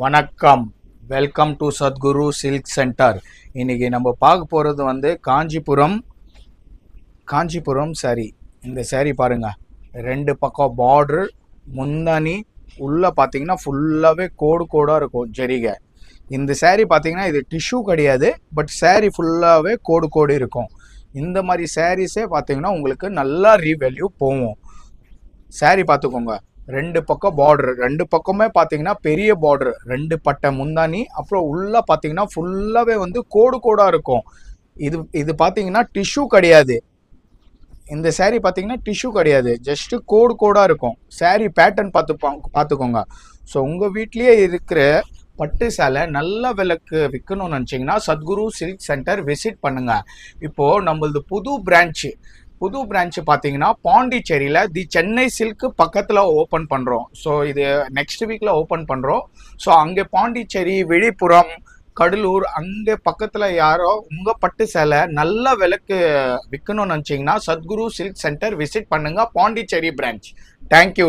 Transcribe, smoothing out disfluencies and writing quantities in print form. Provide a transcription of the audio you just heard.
வணக்கம். Welcome to Sadhguru silk centre. இன்னைக்கு நம்ம பார்க்க போகிறது வந்து காஞ்சிபுரம் saree. இந்த saree பாருங்க, ரெண்டு பக்கம் பார்டர், முந்தானி உள்ள பார்த்தீங்கன்னா ஃபுல்லாகவே கோடாக இருக்கும் ஜரிகை. இந்த saree பார்த்தீங்கன்னா இது டிஷ்யூ கிடையாது, பட் saree ஃபுல்லாகவே கோடு இருக்கும். இந்த மாதிரி சாரீஸே பார்த்தீங்கன்னா உங்களுக்கு நல்லா ரீவேல்யூ போகும். saree பார்த்துக்கோங்க, ரெண்டு பக்கம் பார்டர், ரெண்டு பக்கமே பார்த்தீங்கன்னா பெரிய பார்டர், ரெண்டு பட்டை முந்தானி, அப்புறம் உள்ள பார்த்தீங்கன்னா ஃபுல்லாகவே வந்து கோடாக இருக்கும். இது பார்த்தீங்கன்னா டிஷ்யூ கிடையாது. இந்த saree பார்த்தீங்கன்னா டிஷ்யூ கிடையாது, ஜஸ்ட் கோடாக இருக்கும். saree பேட்டர்ன் பார்த்துக்கோங்க. ஸோ உங்கள் வீட்லேயே இருக்கிற பட்டு சேலை நல்ல விலைக்கு விற்கணும்னு நினச்சிங்கன்னா சத்குரு சில்க் சென்டர் விசிட் பண்ணுங்கள். இப்போது நம்மளது புது பிரான்ச்சு பார்த்தீங்கன்னா பாண்டிச்சேரியில் தி சென்னை சில்க்கு பக்கத்தில் ஓப்பன் பண்ணுறோம். ஸோ இது நெக்ஸ்ட் வீக்கில் ஓப்பன் பண்ணுறோம். ஸோ அங்கே பாண்டிச்சேரி, விழுப்புரம், கடலூர் அங்கே பக்கத்தில் யாரோ உங்கள் பட்டு சேலை நல்ல விலைக்கு விற்கணும்னு நினச்சிங்கன்னா சத்குரு சில்க் சென்டர் விசிட் பண்ணுங்கள், பாண்டிச்சேரி பிரான்ச். தேங்க்யூ.